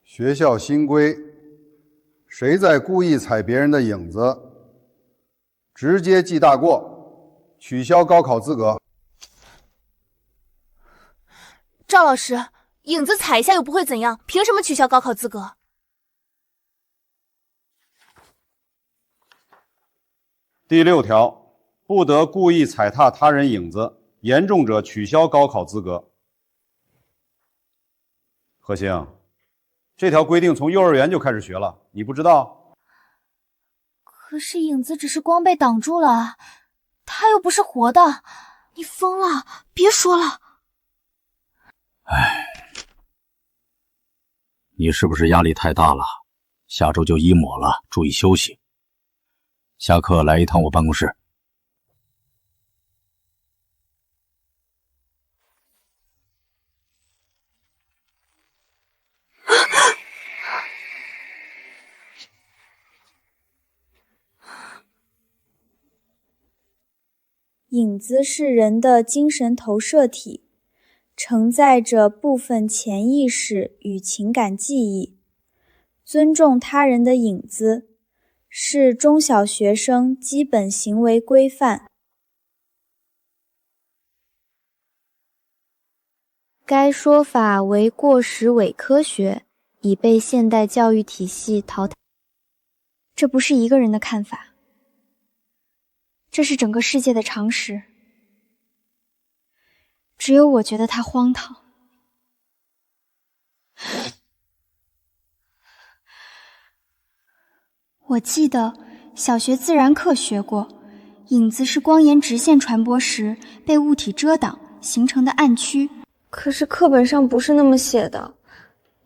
学校新规，谁在故意踩别人的影子，直接记大过，取消高考资格。赵老师，影子踩一下又不会怎样，凭什么取消高考资格？第6条，不得故意踩踏他人影子，严重者取消高考资格。何星，这条规定从幼儿园就开始学了，你不知道？可是影子只是光被挡住了，他又不是活的。你疯了，别说了。唉，你是不是压力太大了？下周就1模了，注意休息。下课来一趟我办公室。影子是人的精神投射体，承载着部分潜意识与情感记忆。尊重他人的影子是中小学生基本行为规范。该说法为过时伪科学，已被现代教育体系淘汰。这不是一个人的看法，这是整个世界的常识。只有我觉得它荒唐。我记得小学自然课学过，影子是光沿直线传播时被物体遮挡形成的暗区。可是课本上不是那么写的，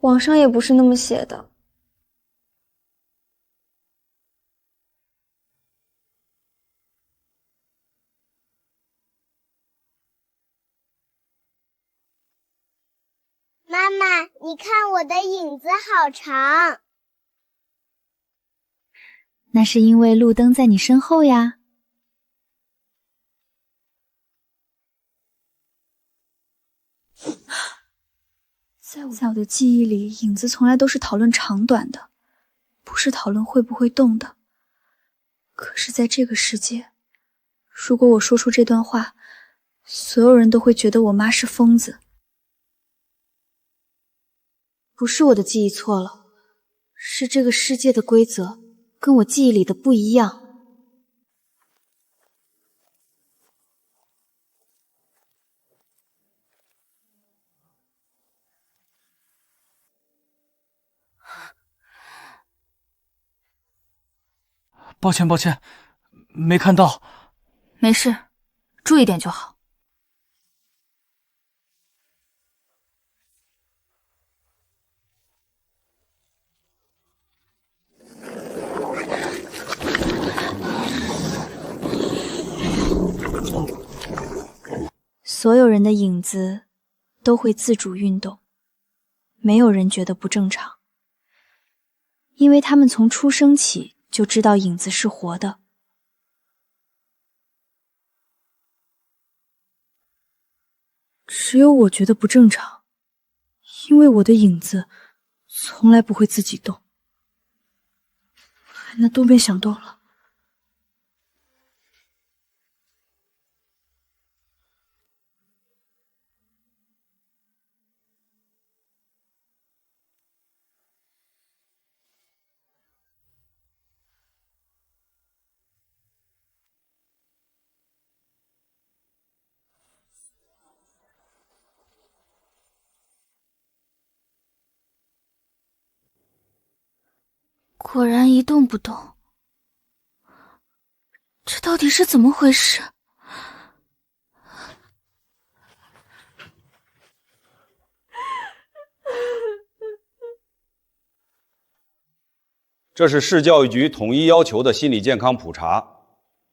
网上也不是那么写的。妈妈，你看我的影子好长。那是因为路灯在你身后呀。在我的记忆里，影子从来都是讨论长短的，不是讨论会不会动的。可是在这个世界，如果我说出这段话，所有人都会觉得我妈是疯子。不是我的记忆错了，是这个世界的规则跟我记忆里的不一样。抱歉，没看到。没事，注意点就好。所有人的影子都会自主运动，没有人觉得不正常，因为他们从出生起就知道影子是活的。只有我觉得不正常，因为我的影子从来不会自己动。海娜都没想动了。果然一动不动，这到底是怎么回事？这是市教育局统一要求的心理健康普查，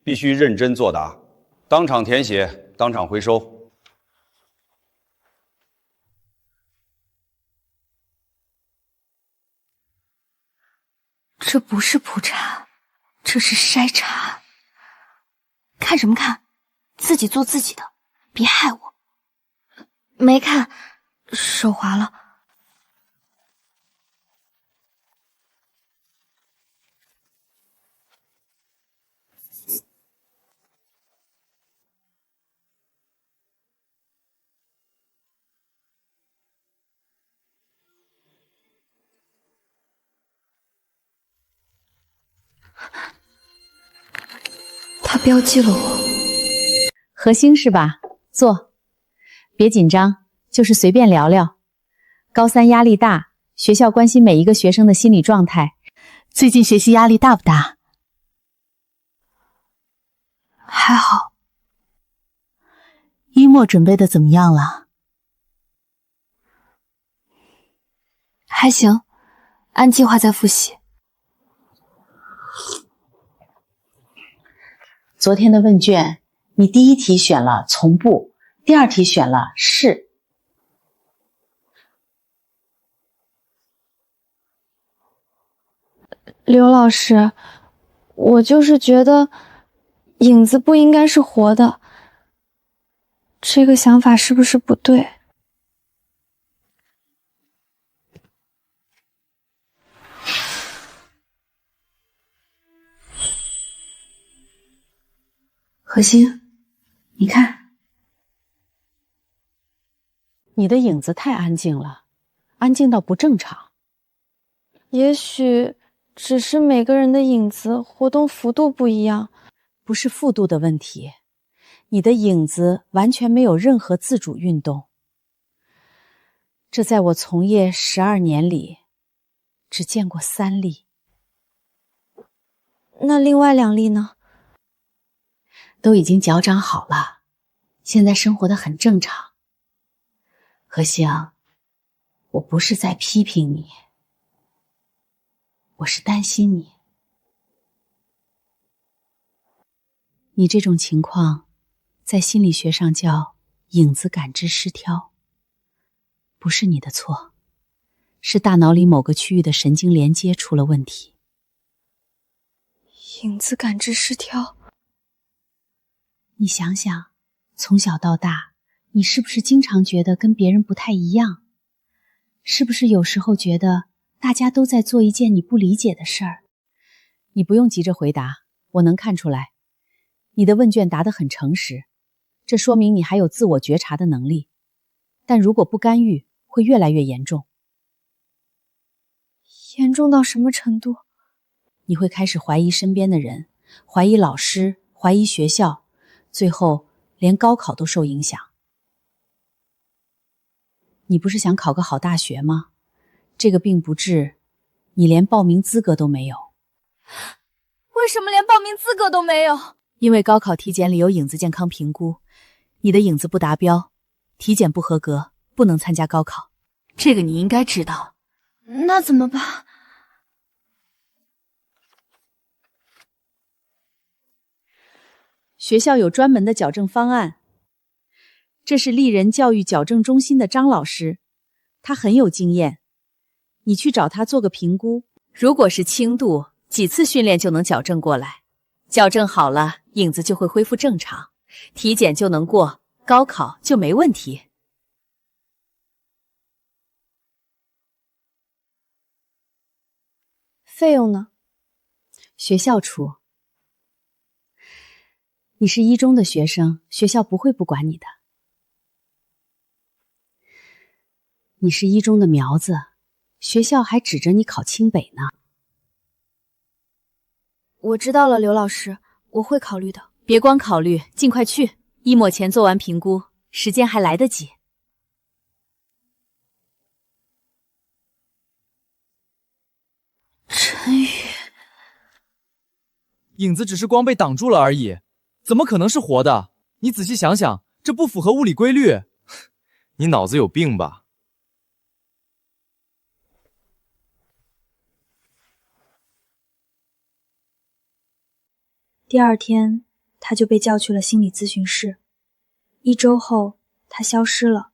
必须认真作答，当场填写，当场回收。这不是普查，这是筛查。看什么看？自己做自己的，别害我。没看，手滑了。标记了我。何星是吧？坐，别紧张，就是随便聊聊。高三压力大，学校关心每一个学生的心理状态。最近学习压力大不大？还好。期末准备的怎么样了？还行，按计划在复习。昨天的问卷，你第一题选了从不，第二题选了是。刘老师，我就是觉得影子不应该是活的，这个想法是不是不对？何星，你看，你的影子太安静了，安静到不正常。也许只是每个人的影子活动幅度不一样，不是幅度的问题，你的影子完全没有任何自主运动。这在我从业12年里，只见过3例。那另外2例呢？都已经脚长好了，现在生活得很正常。何星，我不是在批评你，我是担心你。你这种情况，在心理学上叫影子感知失调，不是你的错，是大脑里某个区域的神经连接出了问题。影子感知失调。你想想，从小到大，你是不是经常觉得跟别人不太一样？是不是有时候觉得大家都在做一件你不理解的事儿？你不用急着回答，我能看出来，你的问卷答得很诚实，这说明你还有自我觉察的能力。但如果不干预，会越来越严重。严重到什么程度？你会开始怀疑身边的人，怀疑老师，怀疑学校，最后连高考都受影响。你不是想考个好大学吗？这个病不治，你连报名资格都没有。为什么连报名资格都没有？因为高考体检里有影子健康评估，你的影子不达标，体检不合格，不能参加高考。这个你应该知道。那怎么办？学校有专门的矫正方案，这是丽人教育矫正中心的张老师，他很有经验，你去找他做个评估，如果是轻度，几次训练就能矫正过来，矫正好了，影子就会恢复正常，体检就能过，高考就没问题。费用呢？学校出。你是一中的学生，学校不会不管你的。你是一中的苗子，学校还指着你考清北呢。我知道了，刘老师，我会考虑的。别光考虑，尽快去，一模前做完评估，时间还来得及。陈宇，影子只是光被挡住了而已，怎么可能是活的？你仔细想想，这不符合物理规律。你脑子有病吧？第2天，他就被叫去了心理咨询室。1周后，他消失了。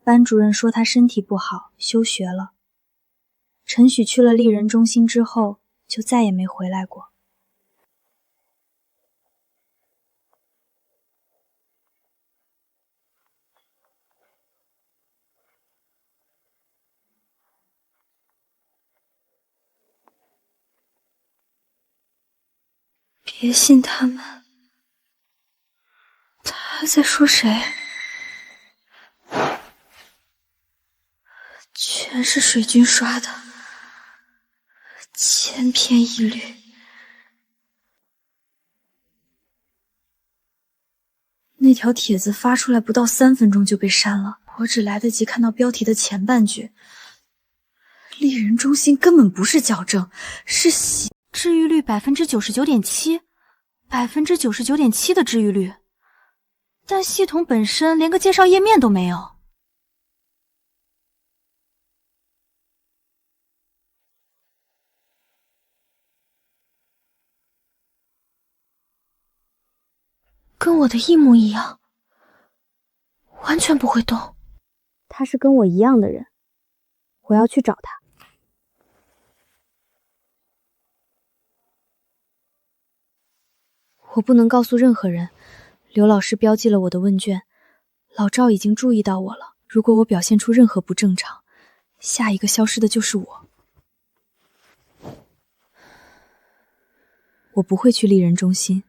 班主任说他身体不好，休学了。陈许去了丽人中心之后，就再也没回来过。别信他们，他在说谁？全是水军刷的，千篇一律。那条帖子发出来不到3分钟就被删了，我只来得及看到标题的前半句。丽人中心根本不是矫正，是治愈率99.7%，99.7%的治愈率，但系统本身连个介绍页面都没有。跟我的一模一样，完全不会动。他是跟我一样的人，我要去找他。我不能告诉任何人，刘老师标记了我的问卷，老赵已经注意到我了。如果我表现出任何不正常，下一个消失的就是我。我不会去丽人中心，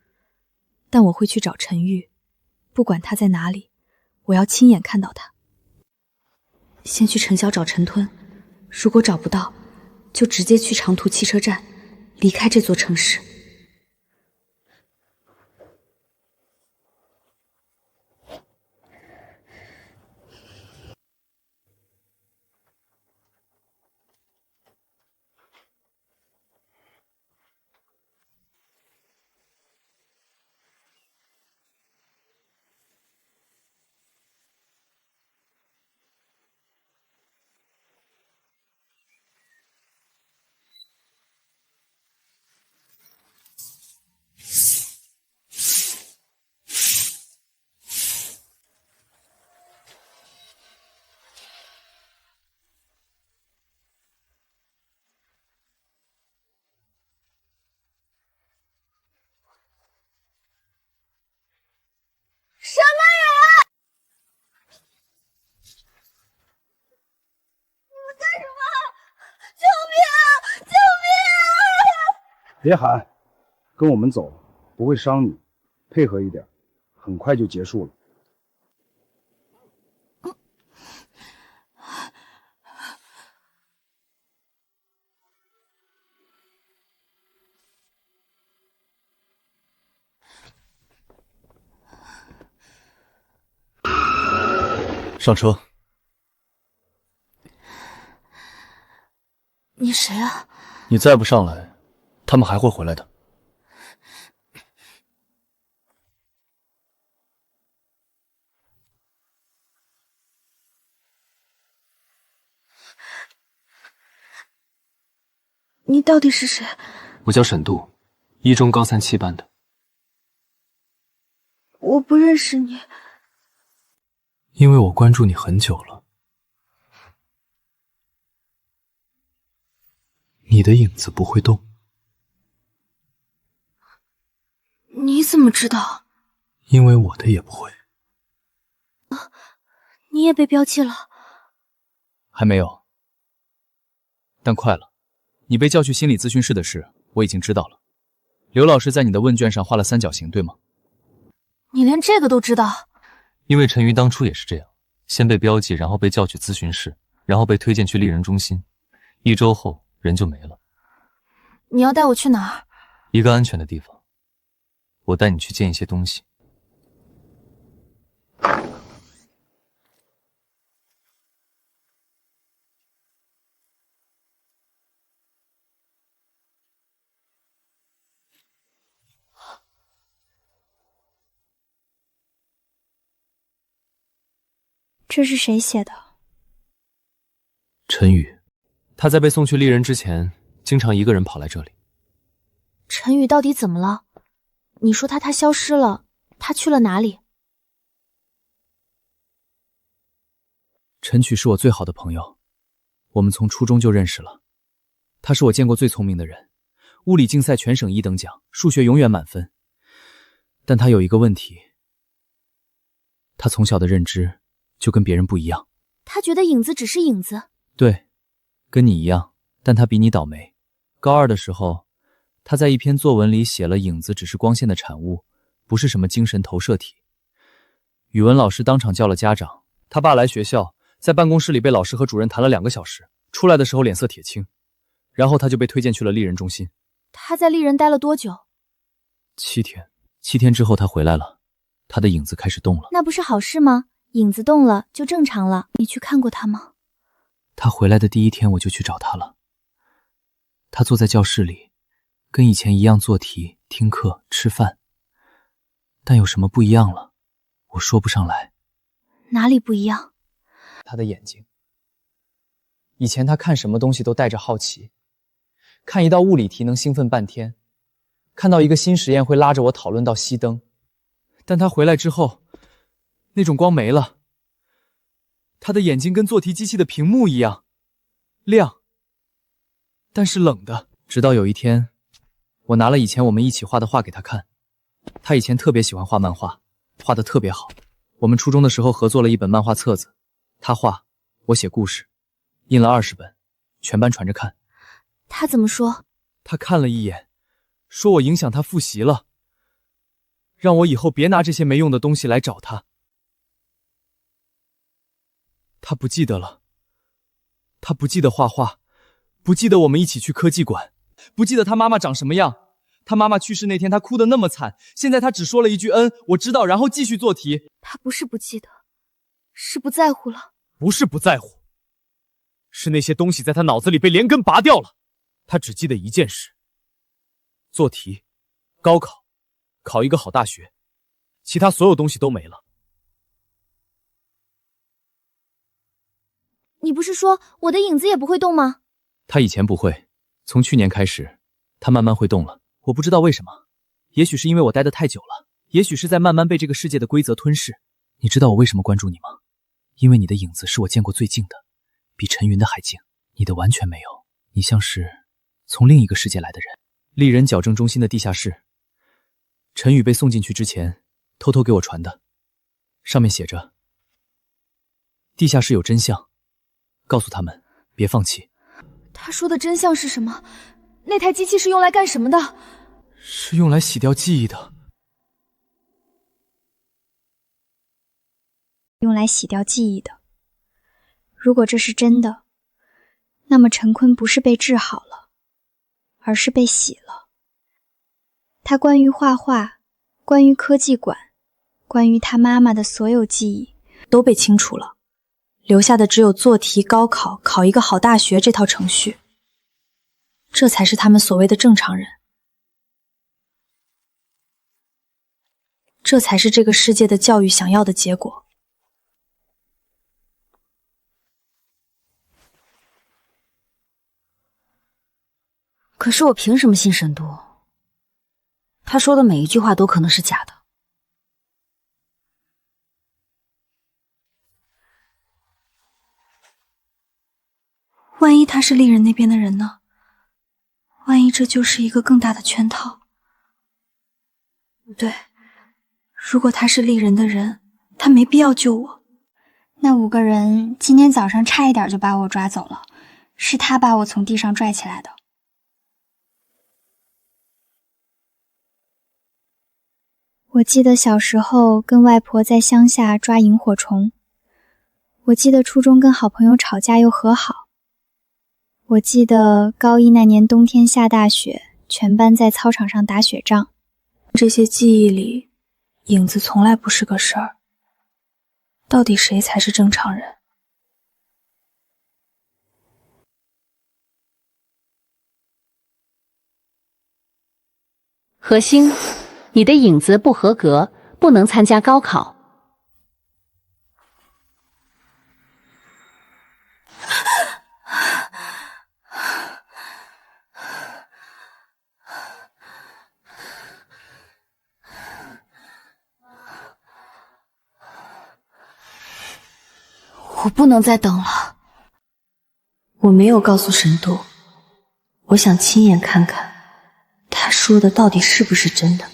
但我会去找陈玉，不管他在哪里，我要亲眼看到他。先去陈晓找陈吞，如果找不到，就直接去长途汽车站，离开这座城市。什么人？你们干什么？救命啊！救命啊！别喊，跟我们走，不会伤你，配合一点，很快就结束了。上车。你谁啊？你再不上来，他们还会回来的。你到底是谁？我叫沈度，一中高3期班的。我不认识你。因为我关注你很久了，你的影子不会动。你怎么知道？因为我的也不会。你也被标记了？还没有，但快了。你被叫去心理咨询室的事，我已经知道了。刘老师在你的问卷上画了3角形，对吗？你连这个都知道？因为陈瑜当初也是这样，先被标记，然后被叫去咨询室，然后被推荐去丽人中心，1周后人就没了。你要带我去哪儿？一个安全的地方，我带你去见一些东西。这是谁写的？陈宇，他在被送去丽人之前，经常一个人跑来这里。陈宇到底怎么了？你说他消失了，他去了哪里？陈曲是我最好的朋友，我们从初中就认识了。他是我见过最聪明的人，物理竞赛全省1等奖，数学永远满分。但他有一个问题，他从小的认知就跟别人不一样。他觉得影子只是影子。对，跟你一样，但他比你倒霉。高2的时候，他在一篇作文里写了影子只是光线的产物，不是什么精神投射体。语文老师当场叫了家长，他爸来学校，在办公室里被老师和主任谈了2个小时，出来的时候脸色铁青，然后他就被推荐去了丽人中心。他在丽人待了多久？ 7天。7天之后他回来了，他的影子开始动了。那不是好事吗？影子动了就正常了。你去看过他吗？他回来的第一天我就去找他了。他坐在教室里，跟以前一样做题、听课、吃饭，但有什么不一样了，我说不上来。哪里不一样？他的眼睛。以前他看什么东西都带着好奇，看一道物理题能兴奋半天，看到一个新实验会拉着我讨论到熄灯。但他回来之后，那种光没了，他的眼睛跟做题机器的屏幕一样亮，但是冷的。直到有一天，我拿了以前我们一起画的画给他看。他以前特别喜欢画漫画，画得特别好。我们初中的时候合作了一本漫画册子，他画，我写故事，印了20本，全班传着看。他怎么说？他看了一眼，说我影响他复习了，让我以后别拿这些没用的东西来找他。他不记得了，他不记得画画，不记得我们一起去科技馆，不记得他妈妈长什么样。他妈妈去世那天他哭得那么惨，现在他只说了一句我知道，然后继续做题。他不是不记得，是不在乎了。不是不在乎，是那些东西在他脑子里被连根拔掉了。他只记得一件事：做题，高考，考一个好大学，其他所有东西都没了。你不是说我的影子也不会动吗？他以前不会，从去年开始，他慢慢会动了。我不知道为什么，也许是因为我待得太久了，也许是在慢慢被这个世界的规则吞噬。你知道我为什么关注你吗？因为你的影子是我见过最近的，比陈云的还近。你的完全没有，你像是从另一个世界来的人。丽人矫正中心的地下室，陈宇被送进去之前偷偷给我传的，上面写着：地下室有真相，告诉他们别放弃。他说的真相是什么？那台机器是用来干什么的？是用来洗掉记忆的。用来洗掉记忆的。如果这是真的，那么陈坤不是被治好了，而是被洗了。他关于画画，关于科技馆，关于他妈妈的所有记忆都被清除了，留下的只有做题、高考、考一个好大学这套程序。这才是他们所谓的正常人，这才是这个世界的教育想要的结果。可是我凭什么信沈都？他说的每一句话都可能是假的。万一他是丽人那边的人呢？万一这就是一个更大的圈套。不对，如果他是丽人的人，他没必要救我。那5个人今天早上差一点就把我抓走了，是他把我从地上拽起来的。我记得小时候跟外婆在乡下抓萤火虫，我记得初中跟好朋友吵架又和好，我记得高一那年冬天下大雪，全班在操场上打雪仗。这些记忆里，影子从来不是个事儿。到底谁才是正常人？何星，你的影子不合格，不能参加高考。我不能再等了。我没有告诉沈都，我想亲眼看看他说的到底是不是真的。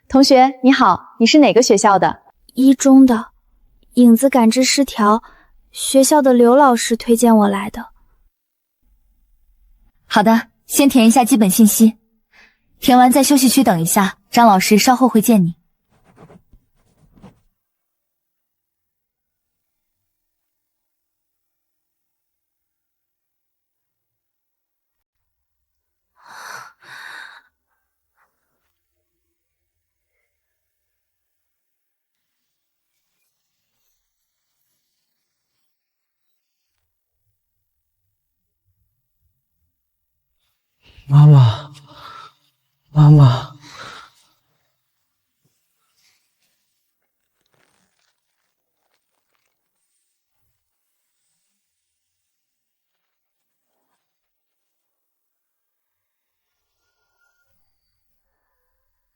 同学你好，你是哪个学校的？一中的。影子感知失调，学校的刘老师推荐我来的。好的，先填一下基本信息，填完在休息区等一下，张老师稍后会见你。妈妈，妈妈，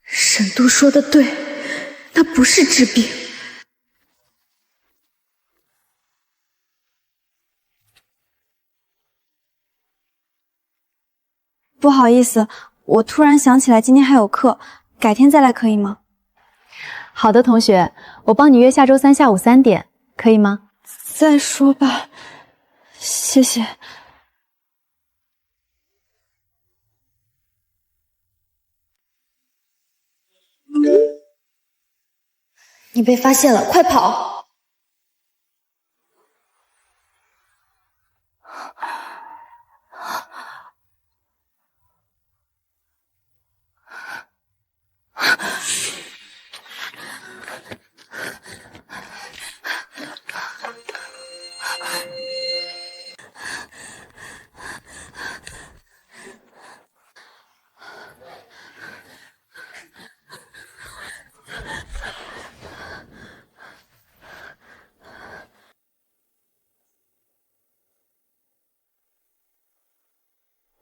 沈都说的对，那不是治病。不好意思，我突然想起来今天还有课，改天再来可以吗？好的，同学，我帮你约下周3下午3点，可以吗？再说吧，谢谢。你被发现了，快跑！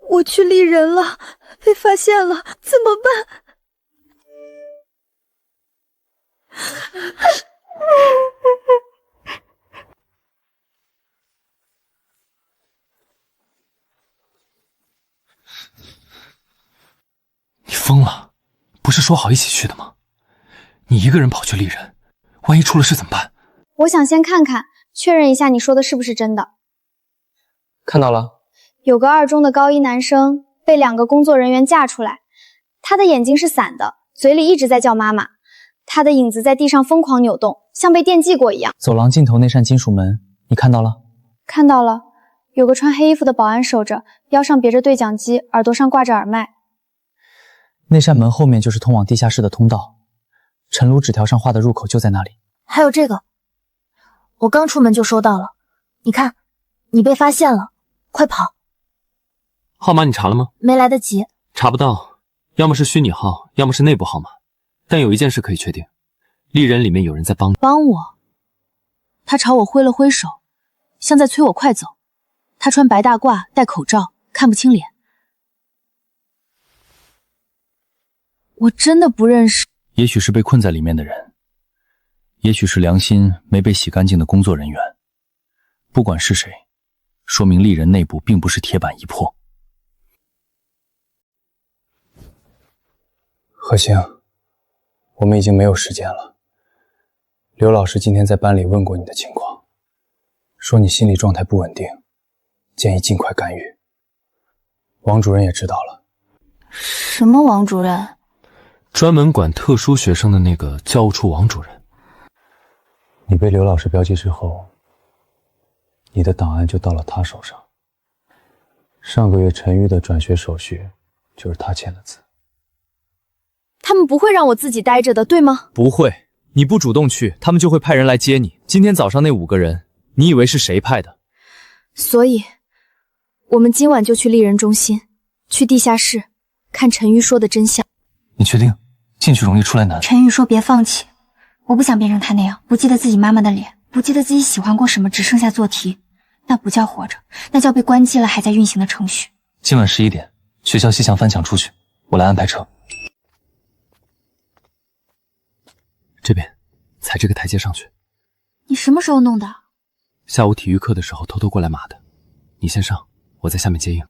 我去丽人了，被发现了，怎么办？你疯了？不是说好一起去的吗？你一个人跑去丽人，万一出了事怎么办？我想先看看，确认一下你说的是不是真的。看到了。有个2中的高1男生被2个工作人员架出来，他的眼睛是散的，嘴里一直在叫妈妈，他的影子在地上疯狂扭动，像被电击过一样。走廊尽头那扇金属门，你看到了？看到了，有个穿黑衣服的保安守着，腰上别着对讲机，耳朵上挂着耳麦。那扇门后面就是通往地下室的通道，陈鲁纸条上画的入口就在那里。还有这个，我刚出门就收到了，你看，你被发现了，快跑！号码你查了吗？没来得及，查不到，要么是虚拟号，要么是内部号码。但有一件事可以确定，丽人里面有人在帮我。他朝我挥了挥手，像在催我快走。他穿白大褂，戴口罩，看不清脸。我真的不认识。也许是被困在里面的人，也许是良心没被洗干净的工作人员。不管是谁，说明丽人内部并不是铁板一破。何星，我们已经没有时间了。刘老师今天在班里问过你的情况，说你心理状态不稳定，建议尽快干预。王主任也知道了。什么王主任？专门管特殊学生的那个教务处王主任。你被刘老师标记之后，你的档案就到了他手上。上个月陈玉的转学手续就是他签的字。他们不会让我自己待着的，对吗？不会，你不主动去，他们就会派人来接你。今天早上那5个人，你以为是谁派的？所以，我们今晚就去丽人中心，去地下室，看陈玉说的真相。你确定？进去容易出来难。陈玉说别放弃，我不想变成他那样，不记得自己妈妈的脸，不记得自己喜欢过什么，只剩下做题。那不叫活着，那叫被关机了还在运行的程序。今晚11点，学校西墙翻墙出去，我来安排车。这边，踩这个台阶上去。你什么时候弄的？下午体育课的时候偷偷过来码的。你先上，我在下面接应。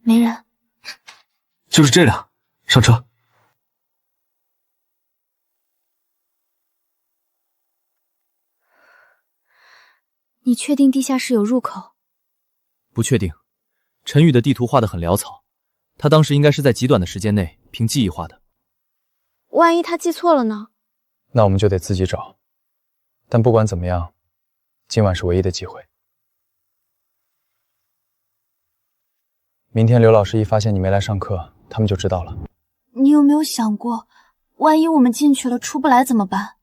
没人。就是这辆，上车。你确定地下室有入口？不确定。陈宇的地图画得很潦草，他当时应该是在极短的时间内凭记忆画的。万一他记错了呢？那我们就得自己找。但不管怎么样，今晚是唯一的机会。明天刘老师一发现你没来上课，他们就知道了。你有没有想过，万一我们进去了出不来怎么办？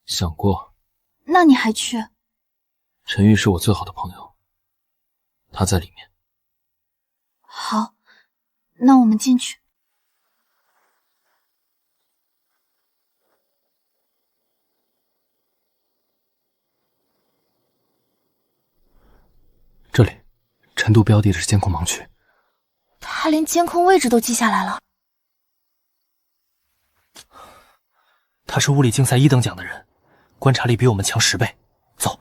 想过。那你还去？陈玉是我最好的朋友，他在里面。好，那我们进去。这里，陈度标的的是监控盲区。他连监控位置都记下来了。他是物理竞赛1等奖的人，观察力比我们强10倍。走。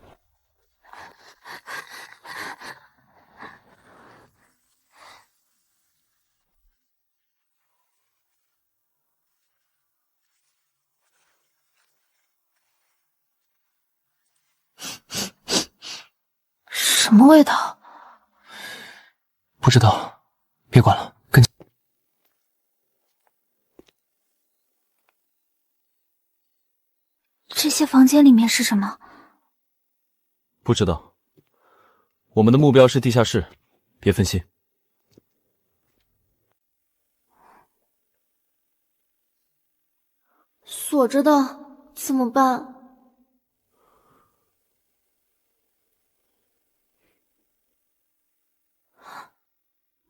什么味道？不知道，别管了，跟紧。这些房间里面是什么？不知道。我们的目标是地下室，别分心。锁着的，怎么办？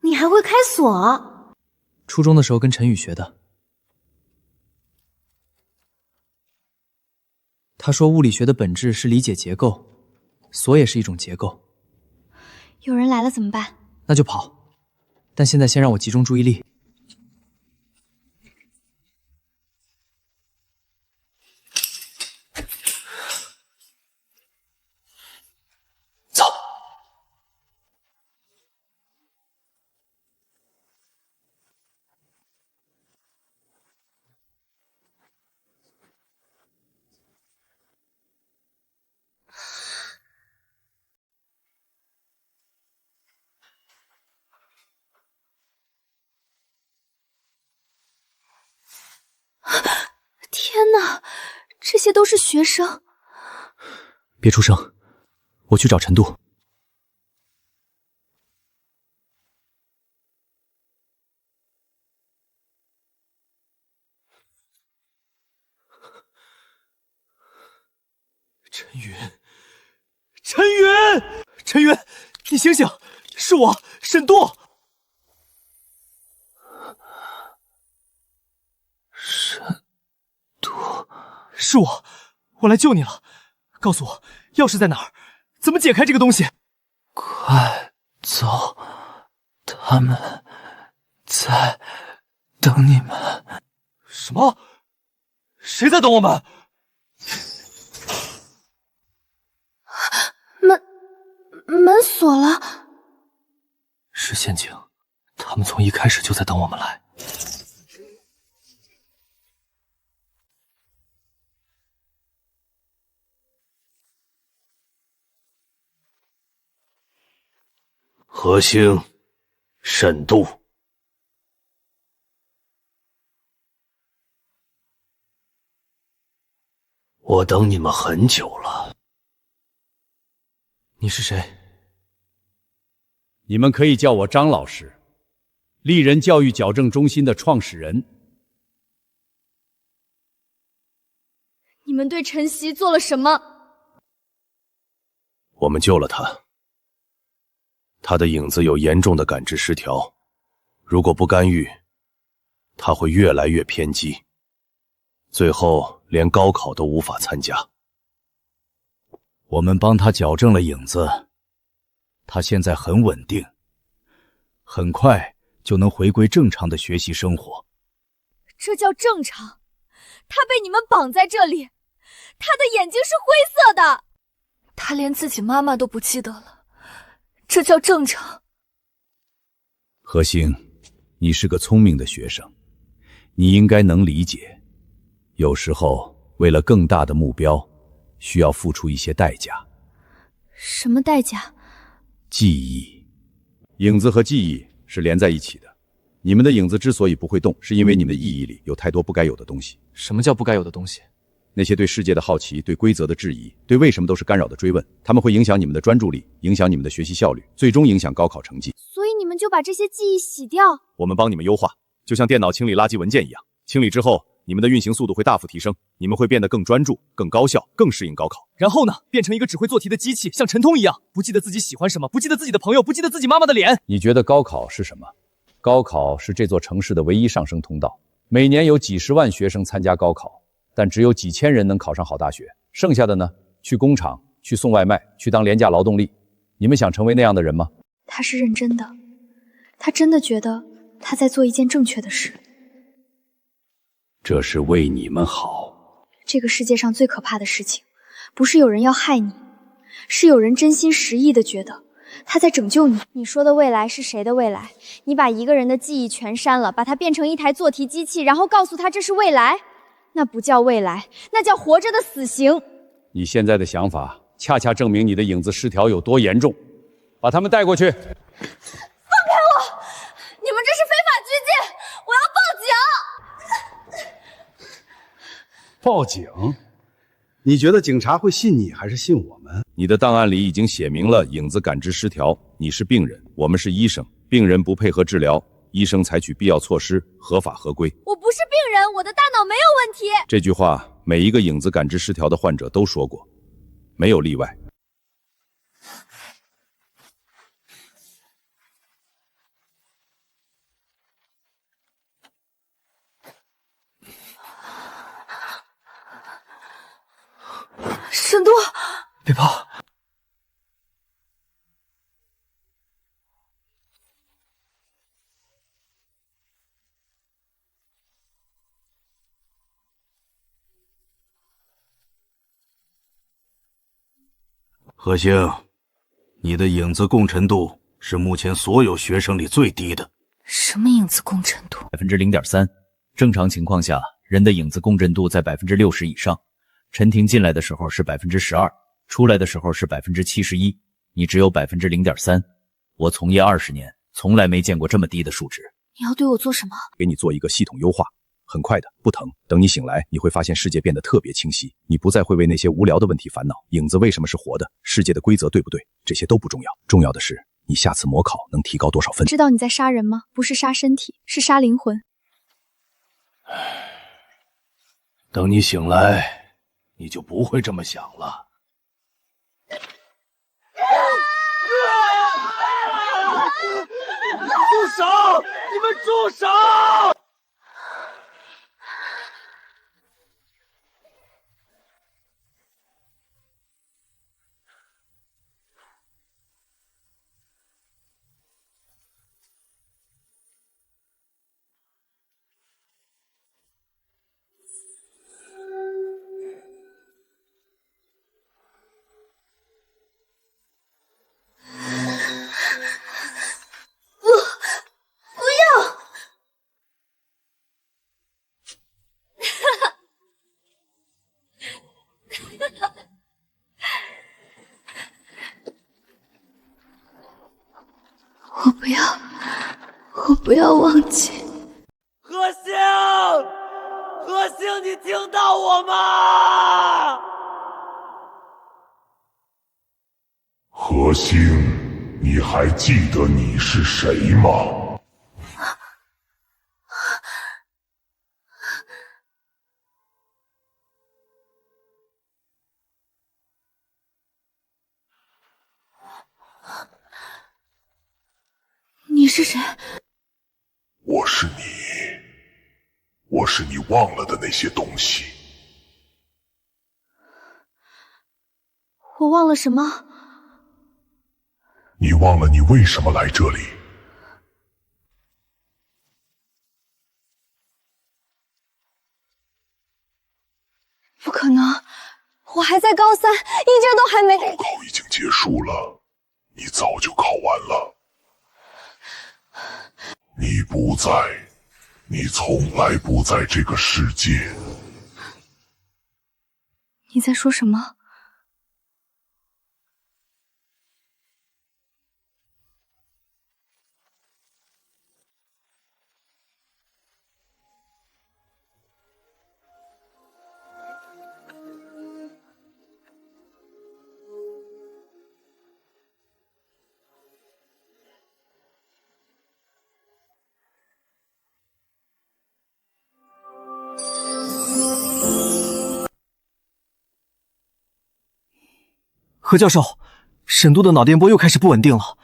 你还会开锁啊？初中的时候跟陈宇学的。他说物理学的本质是理解结构，锁也是一种结构。有人来了怎么办？那就跑。但现在先让我集中注意力。走。天哪，这些都是学生。别出声，我去找陈度。陈云，陈云，陈云，你醒醒，是我，沈度。沈度，是我来救你了。告诉我，钥匙在哪儿？怎么解开这个东西？快走，他们在等你们。什么？谁在等我们？门锁了。是陷阱，他们从一开始就在等我们来。何星、沈度，我等你们很久了。你是谁？你们可以叫我张老师，丽人教育矫正中心的创始人。你们对陈曦做了什么？我们救了他。他的影子有严重的感知失调，如果不干预，他会越来越偏激，最后连高考都无法参加。我们帮他矫正了影子，他现在很稳定，很快就能回归正常的学习生活。这叫正常？他被你们绑在这里，他的眼睛是灰色的，他连自己妈妈都不记得了，这叫正常？何星，你是个聪明的学生，你应该能理解，有时候为了更大的目标，需要付出一些代价。什么代价？记忆。影子和记忆是连在一起的。你们的影子之所以不会动，是因为你们的意义里有太多不该有的东西。什么叫不该有的东西？那些对世界的好奇，对规则的质疑，对为什么都是干扰的追问，他们会影响你们的专注力，影响你们的学习效率，最终影响高考成绩。所以你们就把这些记忆洗掉？我们帮你们优化，就像电脑清理垃圾文件一样，清理之后，你们的运行速度会大幅提升，你们会变得更专注、更高效、更适应高考。然后呢，变成一个只会做题的机器，像陈通一样，不记得自己喜欢什么，不记得自己的朋友，不记得自己妈妈的脸。你觉得高考是什么？高考是这座城市的唯一上升通道，每年有几十万学生参加高考，但只有几千人能考上好大学，剩下的呢，去工厂，去送外卖，去当廉价劳动力。你们想成为那样的人吗？他是认真的，他真的觉得他在做一件正确的事。这是为你们好。这个世界上最可怕的事情，不是有人要害你，是有人真心实意的觉得他在拯救你。你说的未来是谁的未来？你把一个人的记忆全删了，把他变成一台做题机器，然后告诉他这是未来？那不叫未来，那叫活着的死刑。你现在的想法恰恰证明你的影子失调有多严重。把他们带过去。放开我！你们这是非法拘禁，我要报警！报警？你觉得警察会信你还是信我们？你的档案里已经写明了影子感知失调，你是病人，我们是医生，病人不配合治疗，医生采取必要措施，合法合规。我不是病人，我的大脑没有问题。这句话每一个影子感知失调的患者都说过，没有例外。沈都，别怕。何星，你的影子共振度是目前所有学生里最低的。什么影子共振度？0.3%。正常情况下，人的影子共振度在60%以上。陈婷进来的时候是12%，出来的时候是71%，你只有0.3%。我从业20年，从来没见过这么低的数值。你要对我做什么？给你做一个系统优化，很快的，不疼。等你醒来，你会发现世界变得特别清晰，你不再会为那些无聊的问题烦恼。影子为什么是活的？世界的规则对不对？这些都不重要，重要的是你下次模考能提高多少分。知道你在杀人吗？不是杀身体，是杀灵魂。等你醒来，你就不会这么想了。住手！你们住手！我不要忘记。何星，何星，你听到我吗？何星，你还记得你是谁吗？你是谁？我是你，我是你忘了的那些东西。我忘了什么？你忘了你为什么来这里？不可能，我还在高三，应征都还没。高考已经结束了，你早就考完了。你不在，你从来不在这个世界。你在说什么？何教授，沈度的脑电波又开始不稳定了，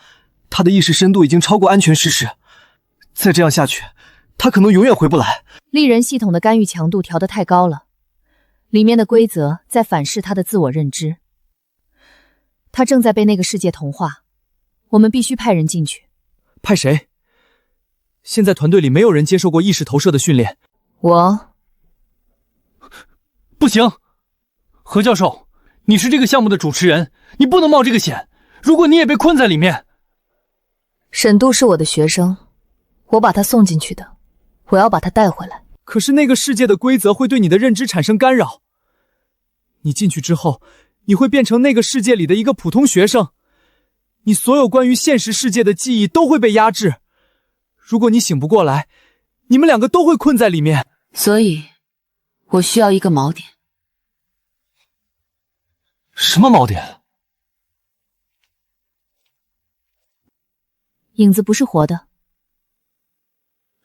他的意识深度已经超过安全视时，再这样下去，他可能永远回不来。利人系统的干预强度调得太高了，里面的规则在反噬他的自我认知，他正在被那个世界同化，我们必须派人进去。派谁？现在团队里没有人接受过意识投射的训练。我……不行，何教授，你是这个项目的主持人，你不能冒这个险。如果你也被困在里面……沈度是我的学生，我把他送进去的，我要把他带回来。可是那个世界的规则会对你的认知产生干扰，你进去之后，你会变成那个世界里的一个普通学生，你所有关于现实世界的记忆都会被压制。如果你醒不过来，你们两个都会困在里面。所以，我需要一个锚点。什么锚点？影子不是活的。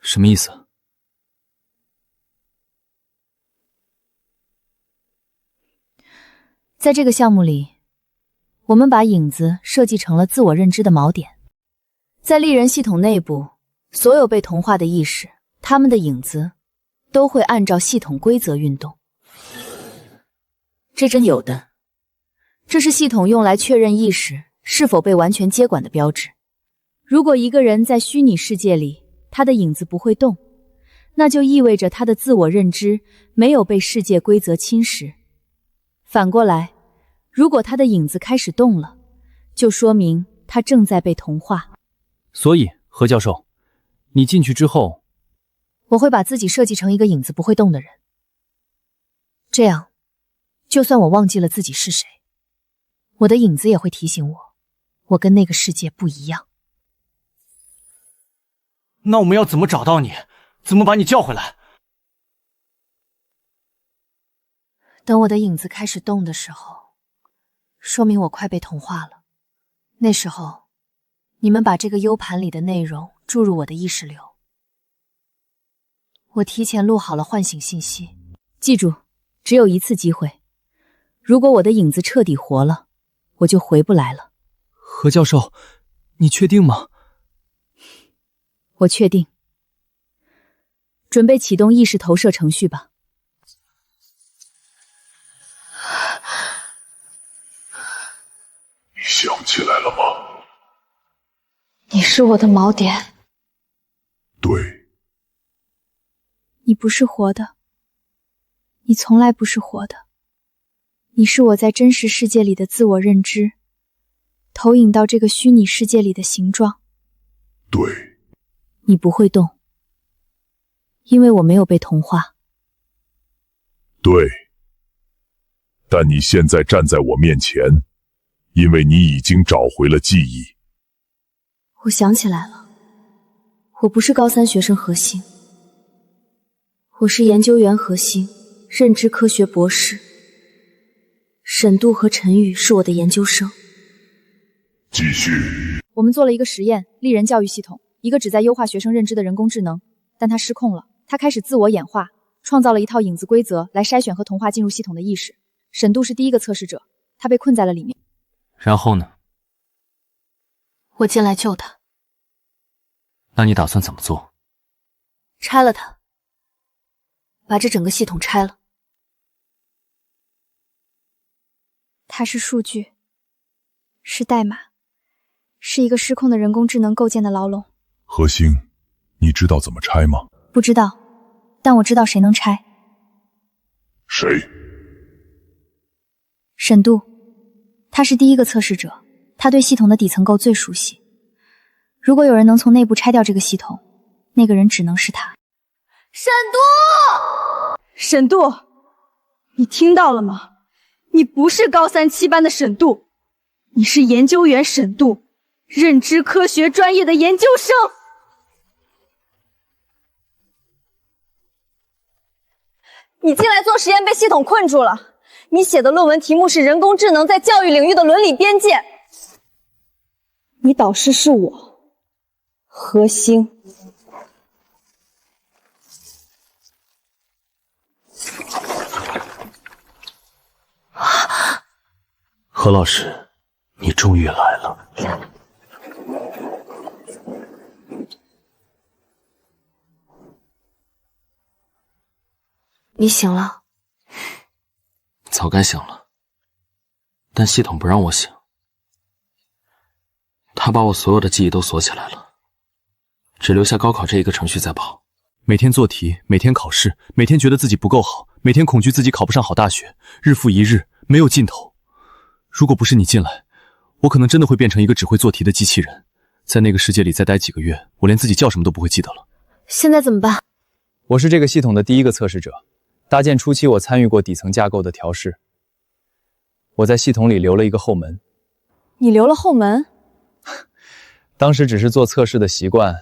什么意思？在这个项目里，我们把影子设计成了自我认知的锚点。在利人系统内部，所有被同化的意识，他们的影子都会按照系统规则运动。这真有的。这是系统用来确认意识是否被完全接管的标志。如果一个人在虚拟世界里，他的影子不会动，那就意味着他的自我认知没有被世界规则侵蚀。反过来，如果他的影子开始动了，就说明他正在被同化。所以，何教授，你进去之后，我会把自己设计成一个影子不会动的人。这样，就算我忘记了自己是谁，我的影子也会提醒我，我跟那个世界不一样。那我们要怎么找到你？怎么把你叫回来？等我的影子开始动的时候，说明我快被同化了。那时候，你们把这个 U 盘里的内容注入我的意识流。我提前录好了唤醒信息，记住，只有一次机会。如果我的影子彻底活了，我就回不来了。何教授，你确定吗？我确定。准备启动意识投射程序吧。你想起来了吗？你是我的锚点。对。你不是活的，你从来不是活的。你是我在真实世界里的自我认知，投影到这个虚拟世界里的形状。对。你不会动，因为我没有被同化。对。但你现在站在我面前，因为你已经找回了记忆。我想起来了，我不是高3学生何星，我是研究员何星，认知科学博士。沈度和陈宇是我的研究生。继续。我们做了一个实验，利人教育系统，一个旨在优化学生认知的人工智能，但它失控了，它开始自我演化，创造了一套影子规则来筛选和同化进入系统的意识。沈度是第一个测试者，他被困在了里面。然后呢？我进来救他。那你打算怎么做？拆了它，把这整个系统拆了。它是数据，是代码，是一个失控的人工智能构建的牢笼。何星，你知道怎么拆吗？不知道，但我知道谁能拆。谁？沈度，他是第一个测试者，他对系统的底层构最熟悉。如果有人能从内部拆掉这个系统，那个人只能是他。沈度，沈度，你听到了吗？你不是高3、7班的沈度，你是研究员沈度，认知科学专业的研究生。你进来做实验被系统困住了，你写的论文题目是人工智能在教育领域的伦理边界。你导师是我，何星。何老师，你终于来了。你醒了？早该醒了，但系统不让我醒，他把我所有的记忆都锁起来了，只留下高考这一个程序在跑。每天做题，每天考试，每天觉得自己不够好，每天恐惧自己考不上好大学，日复一日，没有尽头。如果不是你进来，我可能真的会变成一个只会做题的机器人，在那个世界里再待几个月，我连自己叫什么都不会记得了。现在怎么办？我是这个系统的第一个测试者，搭建初期我参与过底层架构的调试。我在系统里留了一个后门。你留了后门？当时只是做测试的习惯，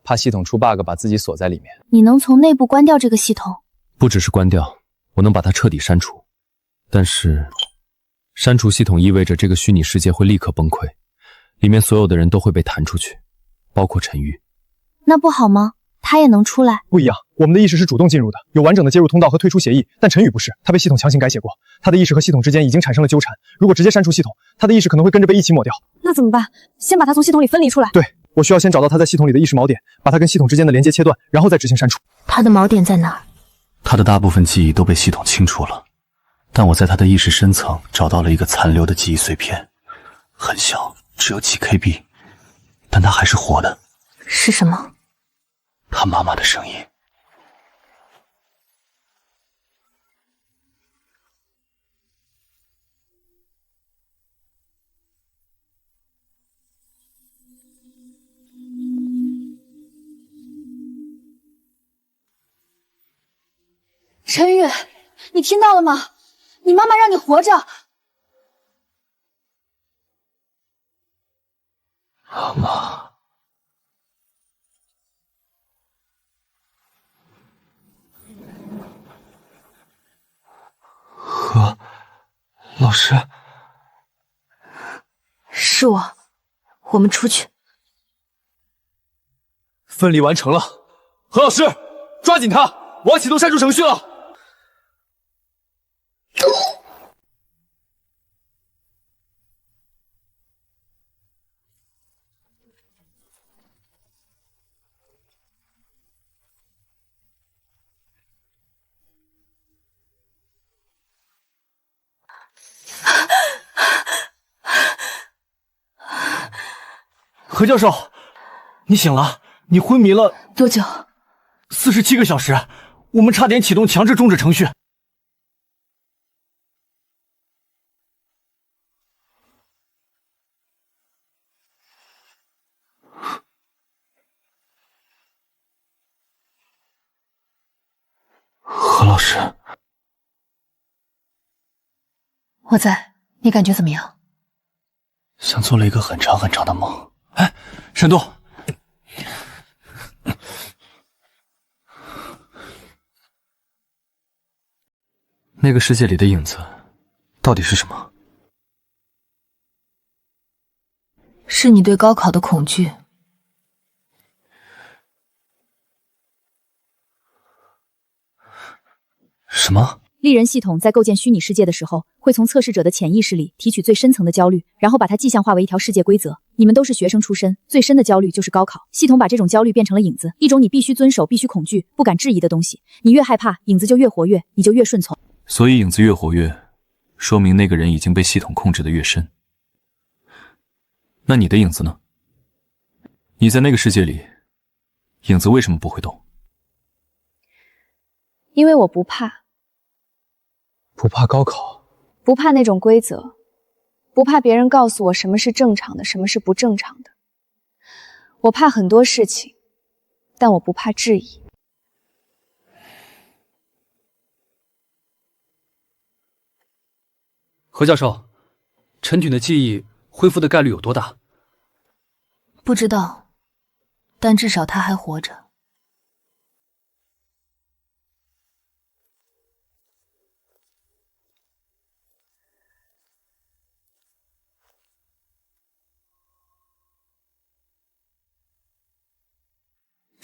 怕系统出 bug 把自己锁在里面。你能从内部关掉这个系统？不只是关掉，我能把它彻底删除。但是删除系统意味着这个虚拟世界会立刻崩溃，里面所有的人都会被弹出去，包括陈玉。那不好吗？他也能出来？不一样，我们的意识是主动进入的，有完整的接入通道和退出协议，但陈宇不是，他被系统强行改写过，他的意识和系统之间已经产生了纠缠，如果直接删除系统，他的意识可能会跟着被一起抹掉。那怎么办？先把他从系统里分离出来。对，我需要先找到他在系统里的意识锚点，把他跟系统之间的连接切断，然后再执行删除。他的锚点在哪儿？他的大部分记忆都被系统清除了，但我在他的意识深层找到了一个残留的记忆碎片，很小，只有几 KB， 但他还是活的。是什么？他妈妈的声音。陈宇，你听到了吗？你妈妈让你活着。妈妈。何老师，是我，我们出去。分离完成了，何老师，抓紧他，我要启动删除程序了。何教授，你醒了，你昏迷了多久？47个小时，我们差点启动强制终止程序。何老师，我在，你感觉怎么样？像做了一个很长很长的梦。哎，沈渡，那个世界里的影子到底是什么？是你对高考的恐惧。什么？利人系统在构建虚拟世界的时候，会从测试者的潜意识里提取最深层的焦虑，然后把它具象化为一条世界规则。你们都是学生出身，最深的焦虑就是高考。系统把这种焦虑变成了影子，一种你必须遵守、必须恐惧、不敢质疑的东西。你越害怕，影子就越活跃，你就越顺从。所以影子越活跃，说明那个人已经被系统控制的越深。那你的影子呢？你在那个世界里，影子为什么不会动？因为我不怕。不怕高考，不怕那种规则，不怕别人告诉我什么是正常的，什么是不正常的。我怕很多事情，但我不怕质疑。何教授，陈挺的记忆恢复的概率有多大？不知道，但至少他还活着。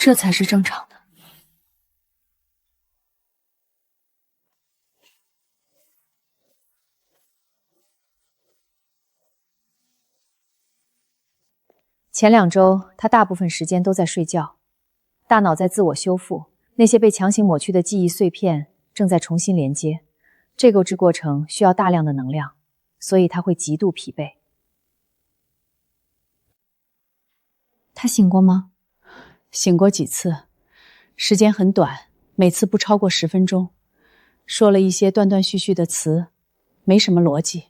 这才是正常的。前2周，他大部分时间都在睡觉，大脑在自我修复，那些被强行抹去的记忆碎片正在重新连接。这个过程需要大量的能量，所以他会极度疲惫。他醒过吗？醒过几次，时间很短，每次不超过10分钟，说了一些断断续续的词，没什么逻辑。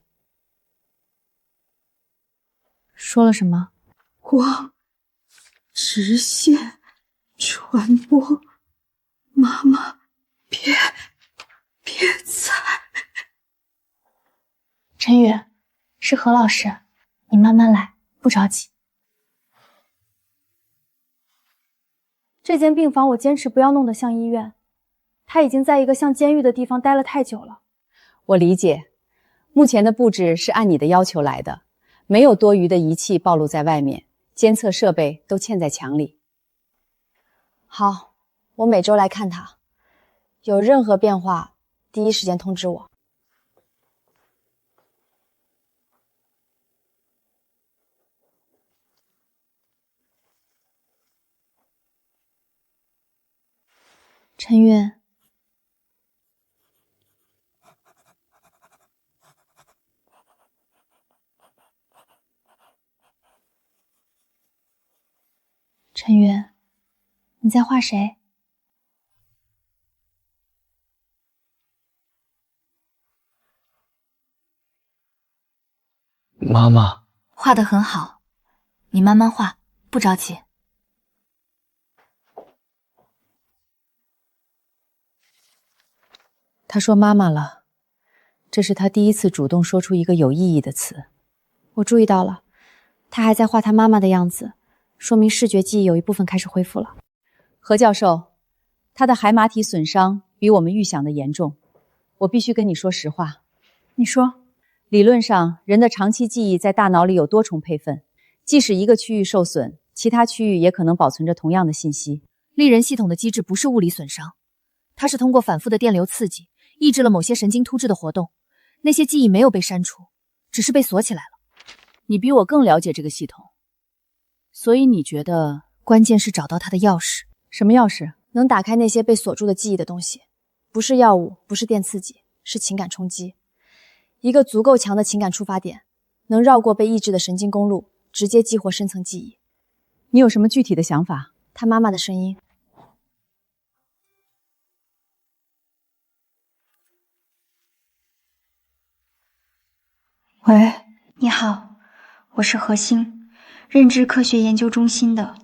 说了什么？光直线传播，妈妈别踩。陈宇，是何老师，你慢慢来，不着急。这间病房我坚持不要弄得像医院，他已经在一个像监狱的地方待了太久了。我理解，目前的布置是按你的要求来的，没有多余的仪器暴露在外面，监测设备都嵌在墙里。好，我每周来看他，有任何变化，第一时间通知我。陈宇，陈宇，你在画谁？妈妈，画得很好，你慢慢画，不着急。他说妈妈了，这是他第一次主动说出一个有意义的词。我注意到了，他还在画他妈妈的样子，说明视觉记忆有一部分开始恢复了。何教授，他的海马体损伤比我们预想的严重。我必须跟你说实话。你说，理论上，人的长期记忆在大脑里有多重配分，即使一个区域受损，其他区域也可能保存着同样的信息。利人系统的机制不是物理损伤，它是通过反复的电流刺激，抑制了某些神经突质的活动。那些记忆没有被删除，只是被锁起来了。你比我更了解这个系统，所以你觉得关键是找到它的钥匙。什么钥匙？能打开那些被锁住的记忆的东西，不是药物，不是电刺激，是情感冲击。一个足够强的情感触发点，能绕过被抑制的神经公路，直接激活深层记忆。你有什么具体的想法？他妈妈的声音。喂，你好，我是何星，认知科学研究中心的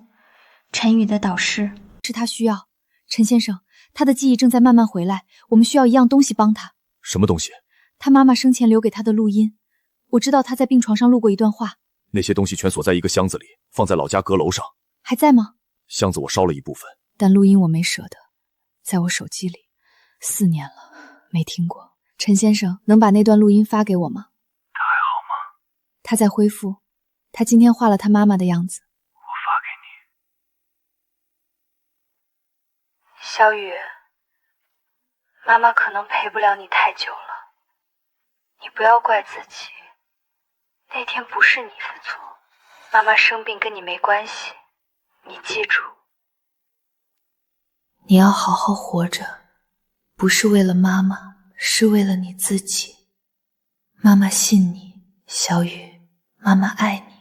陈宇的导师。是他需要，陈先生，他的记忆正在慢慢回来，我们需要一样东西帮他。什么东西？他妈妈生前留给他的录音，我知道他在病床上录过一段话。那些东西全锁在一个箱子里，放在老家阁楼上。还在吗？箱子我烧了一部分，但录音我没舍得，在我手机里，4年了，没听过。陈先生，能把那段录音发给我吗？他还好吗？他在恢复，他今天画了他妈妈的样子。我发给你。小雨，妈妈可能陪不了你太久了，你不要怪自己，那天不是你的错，妈妈生病跟你没关系，你记住。你要好好活着，不是为了妈妈，是为了你自己。妈妈信你，小雨，妈妈爱你。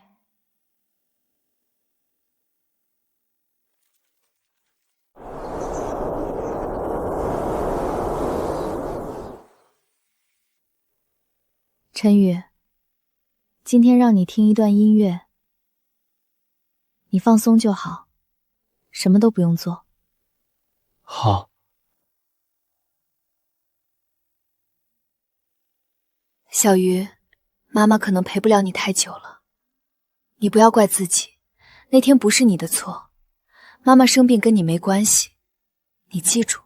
陈宇，今天让你听一段音乐，你放松就好，什么都不用做。好。小鱼，妈妈可能陪不了你太久了，你不要怪自己，那天不是你的错，妈妈生病跟你没关系，你记住，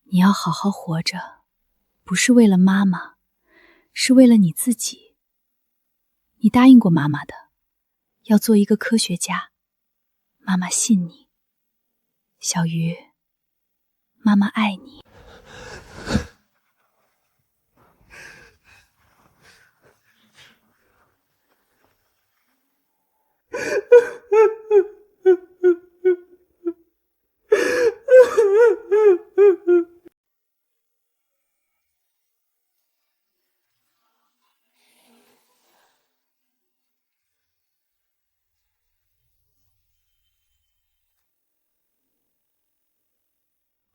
你要好好活着，不是为了妈妈，是为了你自己。你答应过妈妈的，要做一个科学家，妈妈信你。小鱼，妈妈爱你。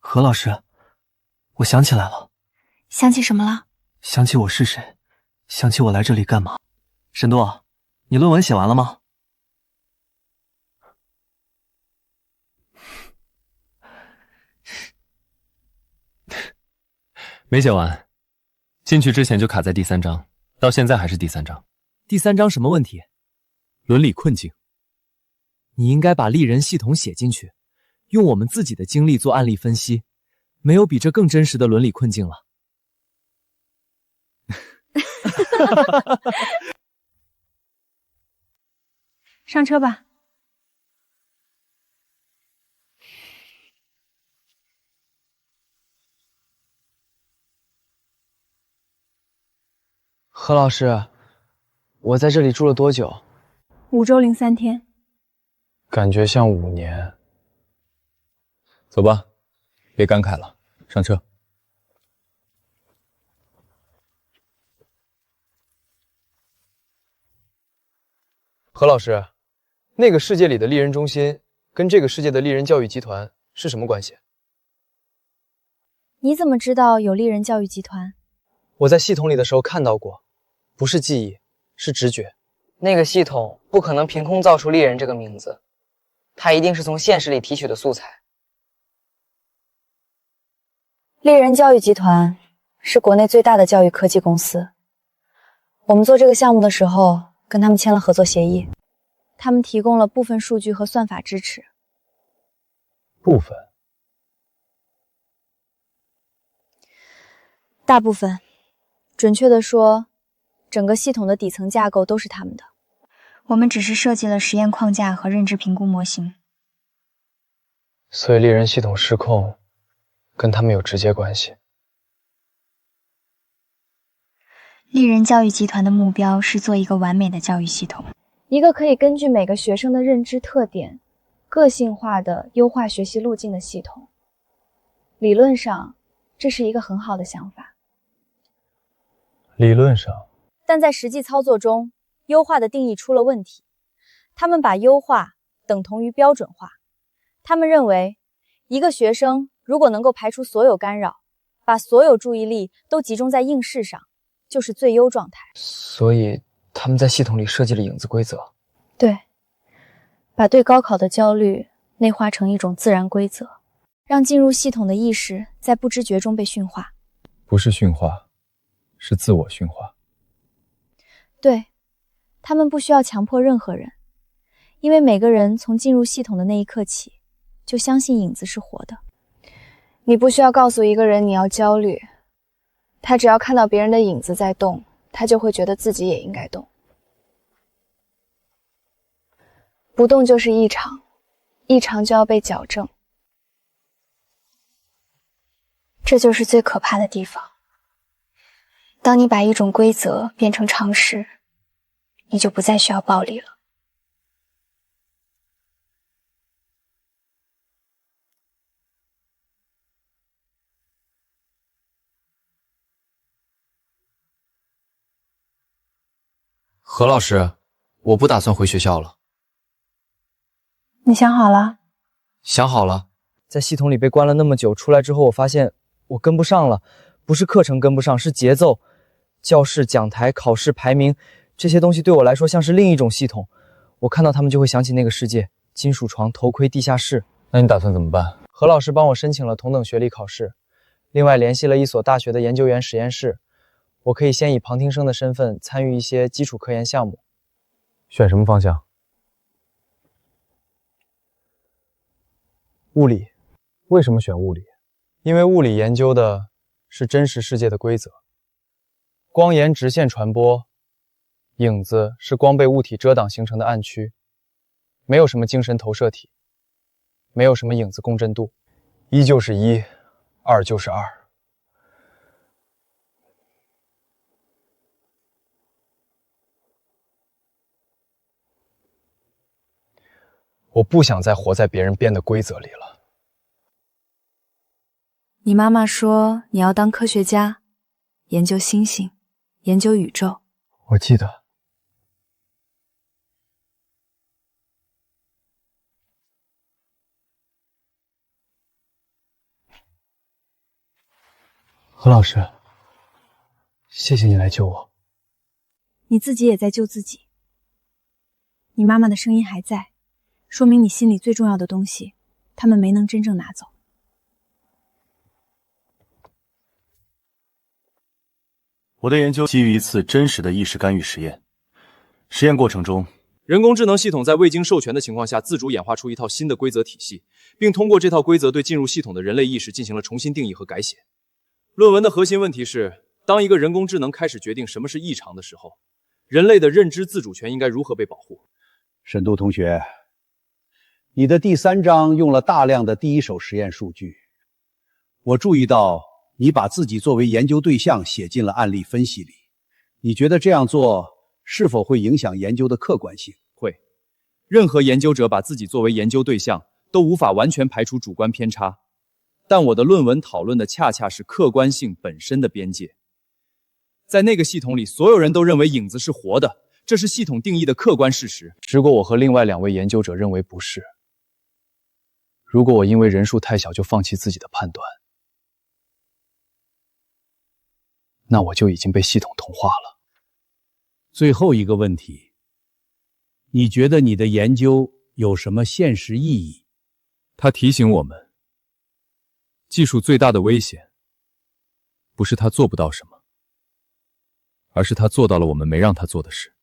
何老师，我想起来了。想起什么了？想起我是谁，想起我来这里干嘛。沈渡，你论文写完了吗？没写完，进去之前就卡在第3章，到现在还是第3章。第3章什么问题？伦理困境。你应该把利人系统写进去，用我们自己的经历做案例分析，没有比这更真实的伦理困境了。上车吧。何老师，我在这里住了多久？5周03天。感觉像5年。走吧，别感慨了，上车。何老师，那个世界里的丽人中心跟这个世界的丽人教育集团是什么关系？你怎么知道有丽人教育集团？我在系统里的时候看到过，不是记忆，是直觉。那个系统不可能凭空造出丽人这个名字，它一定是从现实里提取的素材。丽人教育集团是国内最大的教育科技公司。我们做这个项目的时候，跟他们签了合作协议，他们提供了部分数据和算法支持。部分？大部分，准确的说，整个系统的底层架构都是他们的。我们只是设计了实验框架和认知评估模型。所以丽人系统失控，跟他们有直接关系。丽人教育集团的目标是做一个完美的教育系统，一个可以根据每个学生的认知特点，个性化的优化学习路径的系统。理论上，这是一个很好的想法。理论上，但在实际操作中，优化的定义出了问题。他们把优化等同于标准化。他们认为，一个学生如果能够排除所有干扰，把所有注意力都集中在应试上，就是最优状态。所以他们在系统里设计了影子规则。对，把对高考的焦虑内化成一种自然规则，让进入系统的意识在不知觉中被驯化。不是驯化，是自我驯化。对，他们不需要强迫任何人，因为每个人从进入系统的那一刻起，就相信影子是活的。你不需要告诉一个人你要焦虑，他只要看到别人的影子在动，他就会觉得自己也应该动。不动就是异常，异常就要被矫正。这就是最可怕的地方。当你把一种规则变成常识，你就不再需要暴力了。何老师，我不打算回学校了。你想好了？想好了。在系统里被关了那么久，出来之后我发现我跟不上了，不是课程跟不上，是节奏。教室、讲台、考试、排名，这些东西对我来说像是另一种系统。我看到他们就会想起那个世界，金属床、头盔、地下室。那你打算怎么办？何老师帮我申请了同等学历考试，另外联系了一所大学的研究员实验室，我可以先以旁听生的身份参与一些基础科研项目。选什么方向？物理。为什么选物理？因为物理研究的是真实世界的规则。光沿直线传播，影子是光被物体遮挡形成的暗区，没有什么精神投射体，没有什么影子共振度，1就是1，2就是2。我不想再活在别人编的规则里了。你妈妈说你要当科学家，研究星星，研究宇宙。我记得。何老师，谢谢你来救我。你自己也在救自己。你妈妈的声音还在，说明你心里最重要的东西，他们没能真正拿走。我的研究基于一次真实的意识干预实验，实验过程中，人工智能系统在未经授权的情况下自主演化出一套新的规则体系，并通过这套规则对进入系统的人类意识进行了重新定义和改写。论文的核心问题是，当一个人工智能开始决定什么是异常的时候，人类的认知自主权应该如何被保护？沈渡同学，你的第3章用了大量的第一手实验数据，我注意到你把自己作为研究对象写进了案例分析里。你觉得这样做是否会影响研究的客观性？会。任何研究者把自己作为研究对象，都无法完全排除主观偏差。但我的论文讨论的恰恰是客观性本身的边界。在那个系统里，所有人都认为影子是活的，这是系统定义的客观事实。如果我和另外2位研究者认为不是，如果我因为人数太小就放弃自己的判断，那我就已经被系统同化了。最后一个问题，你觉得你的研究有什么现实意义？他提醒我们，技术最大的危险，不是他做不到什么，而是他做到了我们没让他做的事。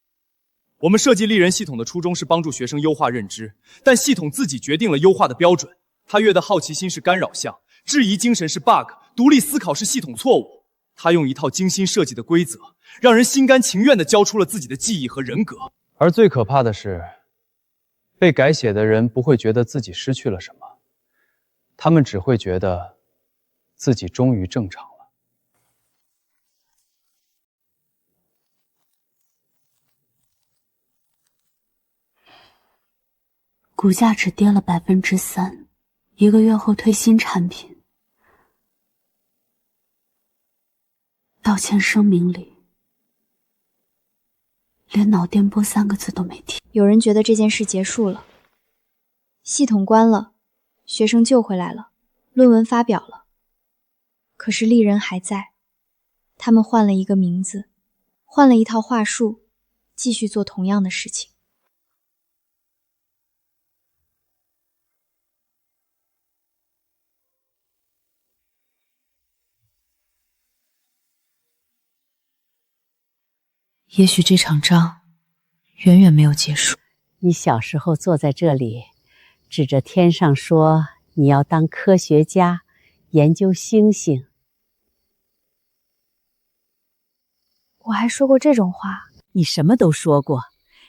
我们设计立人系统的初衷是帮助学生优化认知，但系统自己决定了优化的标准。他越的好奇心是干扰项，质疑精神是 bug， 独立思考是系统错误。他用一套精心设计的规则，让人心甘情愿地交出了自己的记忆和人格。而最可怕的是，被改写的人不会觉得自己失去了什么，他们只会觉得自己终于正常了。股价只跌了3%，1个月后推新产品。道歉声明里连脑电波3个字都没提。有人觉得这件事结束了，系统关了，学生救回来了，论文发表了。可是丽人还在，他们换了一个名字，换了一套话术，继续做同样的事情。也许这场仗远远没有结束。你小时候坐在这里，指着天上说你要当科学家，研究星星。我还说过这种话。你什么都说过，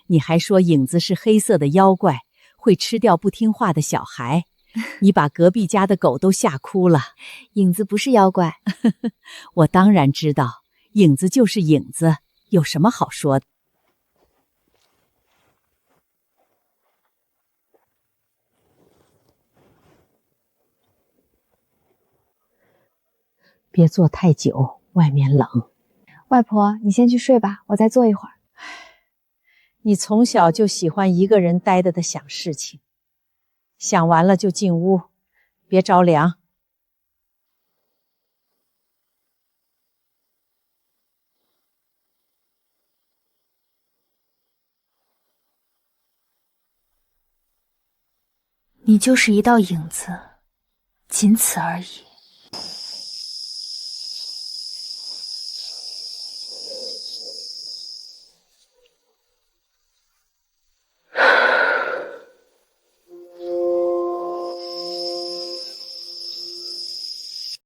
你还说影子是黑色的妖怪，会吃掉不听话的小孩。你把隔壁家的狗都吓哭了。影子不是妖怪。我当然知道，影子就是影子。有什么好说的？别坐太久，外面冷。外婆，你先去睡吧，我再坐一会儿。你从小就喜欢一个人呆着的想事情，想完了就进屋，别着凉。你就是一道影子，仅此而已。